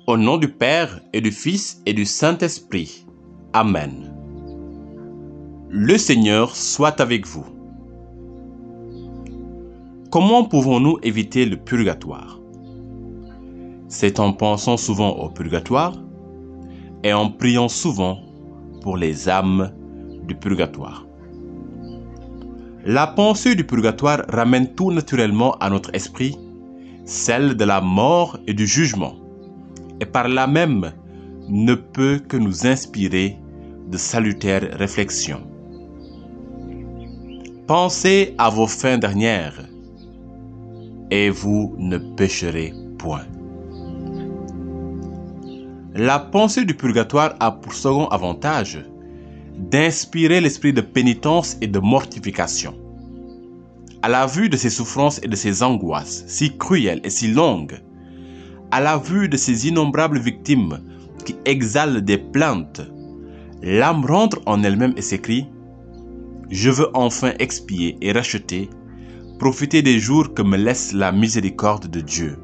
Au nom du Père et du Fils et du Saint-Esprit. Amen. Le Seigneur soit avec vous. Comment pouvons-nous éviter le purgatoire? C'est en pensant souvent au purgatoire et en priant souvent pour les âmes du purgatoire. La pensée du purgatoire ramène tout naturellement à notre esprit celle de la mort et du jugement, et par là même ne peut que nous inspirer de salutaires réflexions. Pensez à vos fins dernières, et vous ne pécherez point. La pensée du purgatoire a pour second avantage d'inspirer l'esprit de pénitence et de mortification. À la vue de ces souffrances et de ces angoisses si cruelles et si longues, à la vue de ces innombrables victimes qui exhalent des plaintes, l'âme rentre en elle-même et s'écrie « Je veux enfin expier et racheter, profiter des jours que me laisse la miséricorde de Dieu.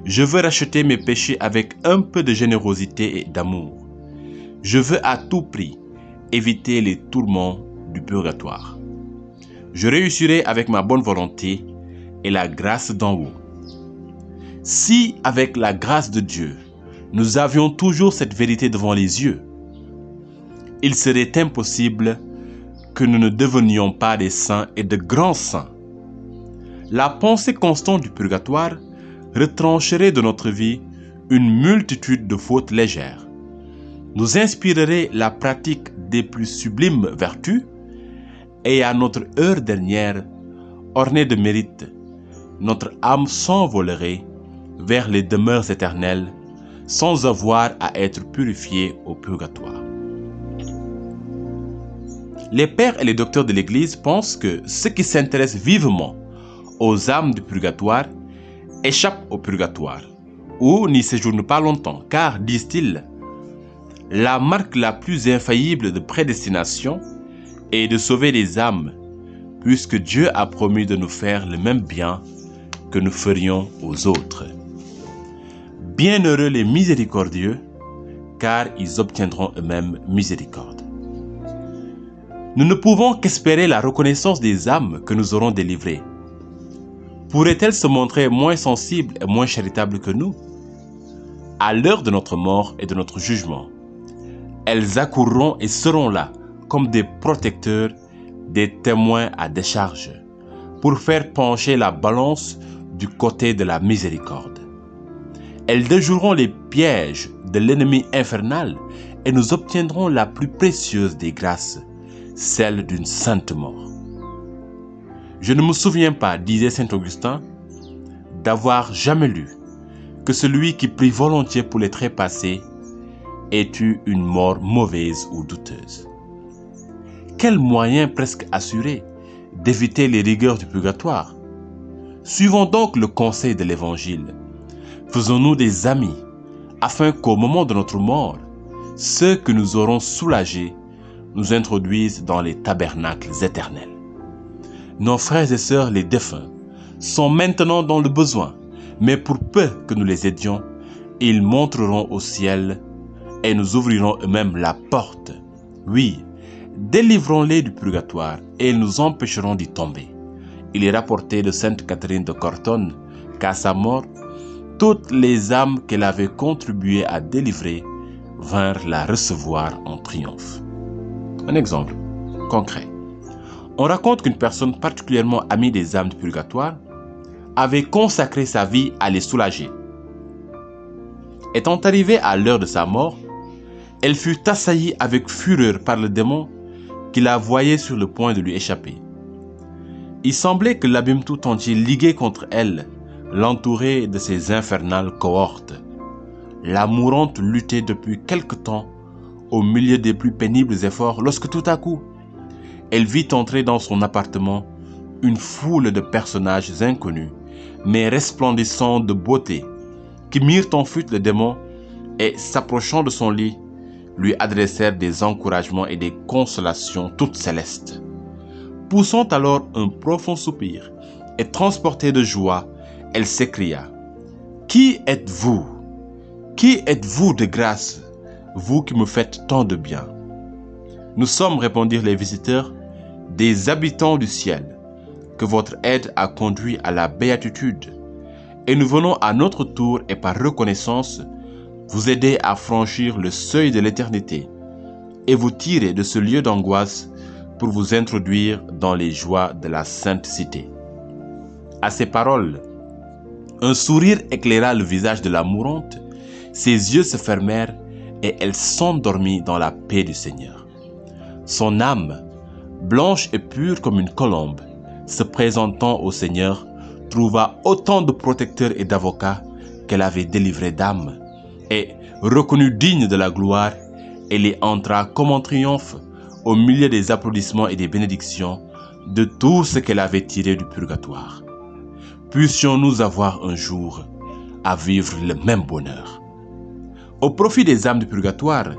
Je veux racheter mes péchés avec un peu de générosité et d'amour. Je veux à tout prix éviter les tourments du purgatoire. Je réussirai avec ma bonne volonté et la grâce d'en haut. Si, avec la grâce de Dieu, nous avions toujours cette vérité devant les yeux, il serait impossible que nous ne devenions pas des saints et de grands saints. La pensée constante du purgatoire retrancherait de notre vie une multitude de fautes légères, nous inspirerait la pratique des plus sublimes vertus, et à notre heure dernière, ornée de mérite, notre âme s'envolerait vers les demeures éternelles sans avoir à être purifiée au purgatoire. Les pères et les docteurs de l'Église pensent que ceux qui s'intéressent vivement aux âmes du purgatoire échappent au purgatoire ou n'y séjournent pas longtemps, car, disent-ils, la marque la plus infaillible de prédestination est de sauver les âmes, puisque Dieu a promis de nous faire le même bien que nous ferions aux autres. Bienheureux les miséricordieux, car ils obtiendront eux-mêmes miséricorde. Nous ne pouvons qu'espérer la reconnaissance des âmes que nous aurons délivrées. Pourraient-elles se montrer moins sensibles et moins charitables que nous? À l'heure de notre mort et de notre jugement, elles accourront et seront là comme des protecteurs, des témoins à décharge, pour faire pencher la balance du côté de la miséricorde. Elles déjoueront les pièges de l'ennemi infernal et nous obtiendrons la plus précieuse des grâces, celle d'une sainte mort. Je ne me souviens pas, disait saint Augustin, d'avoir jamais lu que celui qui prie volontiers pour les trépassés ait eu une mort mauvaise ou douteuse. Quel moyen presque assuré d'éviter les rigueurs du purgatoire? Suivons donc le conseil de l'Évangile. Faisons-nous des amis, afin qu'au moment de notre mort, ceux que nous aurons soulagés nous introduisent dans les tabernacles éternels. Nos frères et sœurs, les défunts, sont maintenant dans le besoin, mais pour peu que nous les aidions, ils monteront au ciel et nous ouvriront eux-mêmes la porte. Oui, délivrons-les du purgatoire et ils nous empêcheront d'y tomber. Il est rapporté de sainte Catherine de Cortone qu'à sa mort, toutes les âmes qu'elle avait contribué à délivrer vinrent la recevoir en triomphe. Un exemple concret. On raconte qu'une personne particulièrement amie des âmes du purgatoire avait consacré sa vie à les soulager. Étant arrivée à l'heure de sa mort, elle fut assaillie avec fureur par le démon qui la voyait sur le point de lui échapper. Il semblait que l'abîme tout entier ligué contre elle l'entourait de ses infernales cohortes. La mourante luttait depuis quelque temps au milieu des plus pénibles efforts lorsque tout à coup, elle vit entrer dans son appartement une foule de personnages inconnus mais resplendissants de beauté qui mirent en fuite le démon et, s'approchant de son lit, lui adressèrent des encouragements et des consolations toutes célestes. Poussant alors un profond soupir et transportée de joie, elle s'écria « Qui êtes-vous » Qui êtes-vous de grâce, vous qui me faites tant de bien? Nous sommes, répondirent les visiteurs, des habitants du ciel, que votre aide a conduit à la béatitude, et nous venons à notre tour et par reconnaissance vous aider à franchir le seuil de l'éternité et vous tirer de ce lieu d'angoisse pour vous introduire dans les joies de la sainte cité. À ces paroles, un sourire éclaira le visage de la mourante, ses yeux se fermèrent et elle s'endormit dans la paix du Seigneur. Son âme, blanche et pure comme une colombe, se présentant au Seigneur, trouva autant de protecteurs et d'avocats qu'elle avait délivrés d'âmes, et, reconnue digne de la gloire, elle y entra comme en triomphe au milieu des applaudissements et des bénédictions de tout ce qu'elle avait tiré du purgatoire. Puissions-nous avoir un jour à vivre le même bonheur. Au profit des âmes du purgatoire,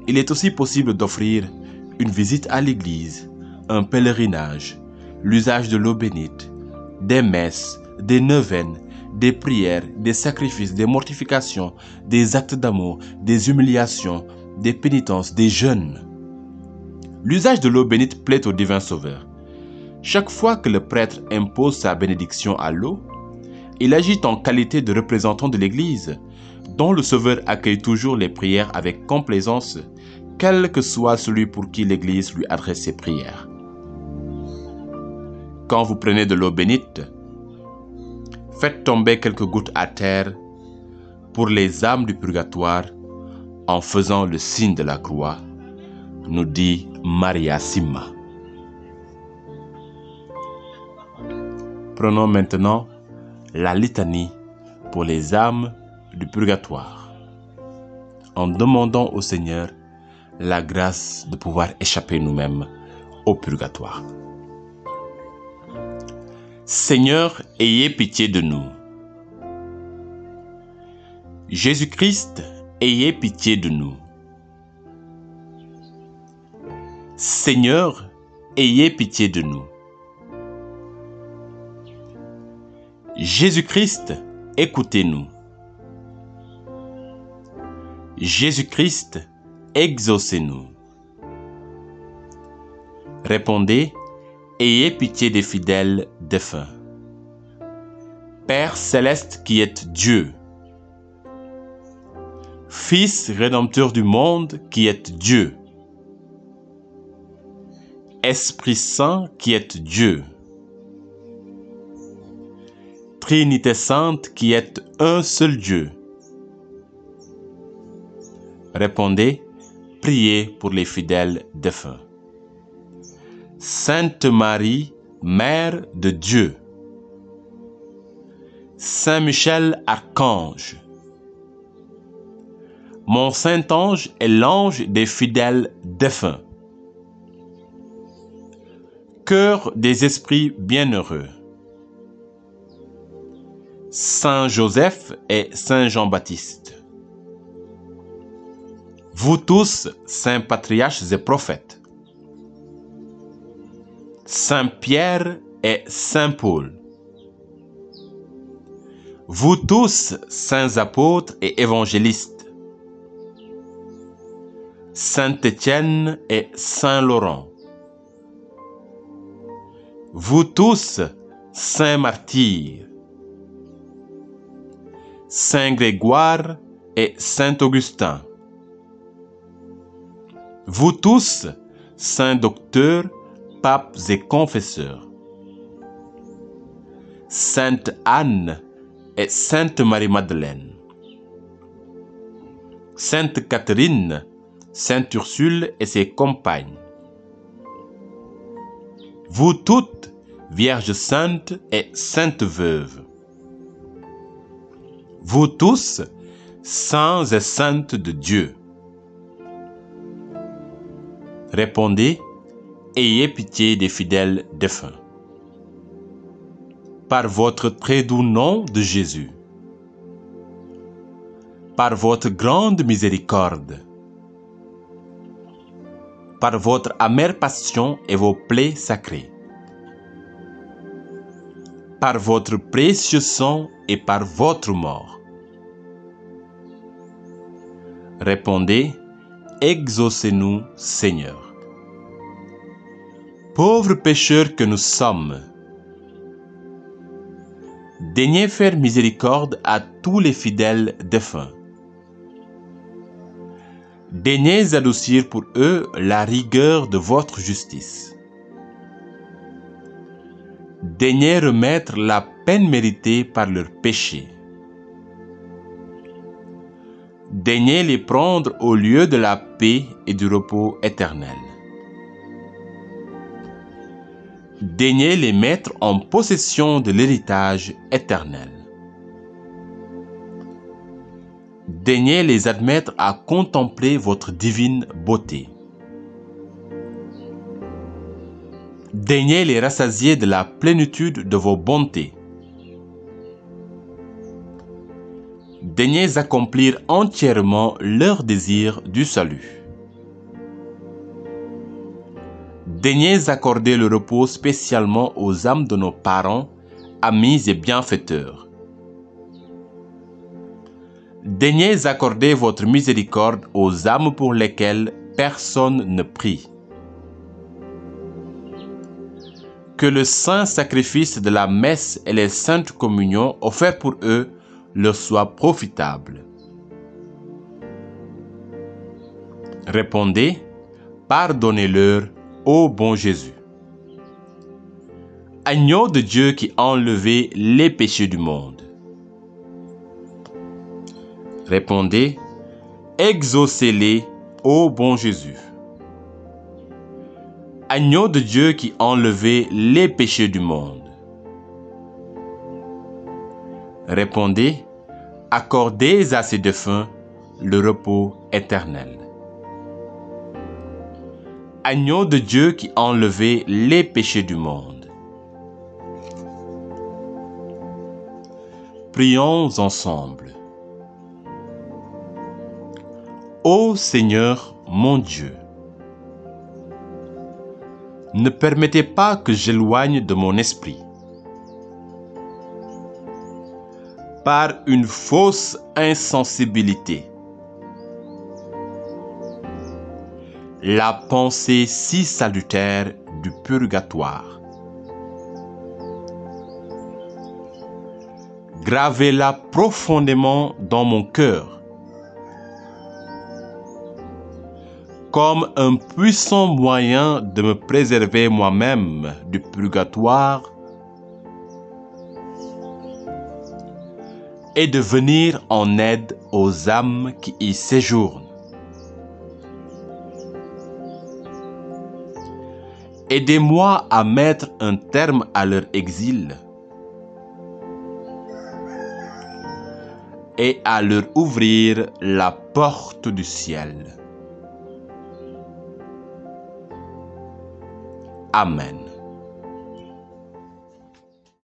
il est aussi possible d'offrir une visite à l'église, un pèlerinage, l'usage de l'eau bénite, des messes, des neuvaines, des prières, des sacrifices, des mortifications, des actes d'amour, des humiliations, des pénitences, des jeûnes. L'usage de l'eau bénite plaît au divin Sauveur. Chaque fois que le prêtre impose sa bénédiction à l'eau, il agit en qualité de représentant de l'Église, dont le Sauveur accueille toujours les prières avec complaisance, quel que soit celui pour qui l'Église lui adresse ses prières. Quand vous prenez de l'eau bénite, faites tomber quelques gouttes à terre pour les âmes du purgatoire en faisant le signe de la croix, nous dit Maria Simma. Prenons maintenant la litanie pour les âmes du purgatoire, en demandant au Seigneur la grâce de pouvoir échapper nous-mêmes au purgatoire. Seigneur, ayez pitié de nous. Jésus-Christ, ayez pitié de nous. Seigneur, ayez pitié de nous. Jésus-Christ, écoutez-nous. Jésus-Christ, exaucez-nous. Répondez, ayez pitié des fidèles défunts. Père céleste qui êtes Dieu, Fils rédempteur du monde qui êtes Dieu, Esprit Saint qui êtes Dieu, Trinité Sainte qui êtes un seul Dieu. Répondez, priez pour les fidèles défunts. Sainte Marie, Mère de Dieu. Saint Michel, Archange. Mon Saint-Ange est l'ange des fidèles défunts. Cœur des esprits bienheureux. Saint Joseph et Saint Jean-Baptiste. Vous tous, saints patriarches et prophètes. Saint Pierre et Saint Paul. Vous tous, saints apôtres et évangélistes. Saint Étienne et Saint Laurent. Vous tous, saints martyrs. Saint Grégoire et Saint Augustin. Vous tous, saints docteurs, papes et confesseurs. Sainte Anne et Sainte Marie-Madeleine. Sainte Catherine, Sainte Ursule et ses compagnes. Vous toutes, Vierges saintes et saintes veuves. Vous tous, saints et saintes de Dieu. Répondez, ayez pitié des fidèles défunts. Par votre très doux nom de Jésus, par votre grande miséricorde, par votre amère passion et vos plaies sacrées, par votre précieux sang et par votre mort, Répondez, exaucez-nous, Seigneur. Pauvres pécheurs que nous sommes, daignez faire miséricorde à tous les fidèles défunts. Daignez adoucir pour eux la rigueur de votre justice. Daignez remettre la peine méritée par leurs péchés. Daignez les prendre au lieu de la paix et du repos éternel. Daignez les mettre en possession de l'héritage éternel. Daignez les admettre à contempler votre divine beauté. Daignez les rassasier de la plénitude de vos bontés. Daignez accomplir entièrement leur désir du salut. Daignez accorder le repos spécialement aux âmes de nos parents, amis et bienfaiteurs. Daignez accorder votre miséricorde aux âmes pour lesquelles personne ne prie. Que le saint sacrifice de la messe et les saintes communions offertes pour eux leur soient profitables. Répondez, pardonnez-leur, ô bon Jésus. Agneau de Dieu qui enlevez les péchés du monde. Répondez, exaucez-les, ô bon Jésus. Agneau de Dieu qui enlevez les péchés du monde. Répondez, accordez à ces défunts le repos éternel. Agneau de Dieu qui enlevez les péchés du monde. Prions ensemble. Ô Seigneur mon Dieu, ne permettez pas que j'éloigne de mon esprit, par une fausse insensibilité, la pensée si salutaire du purgatoire. Gravez-la profondément dans mon cœur, comme un puissant moyen de me préserver moi-même du purgatoire et de venir en aide aux âmes qui y séjournent. Aidez-moi à mettre un terme à leur exil et à leur ouvrir la porte du ciel. Amen.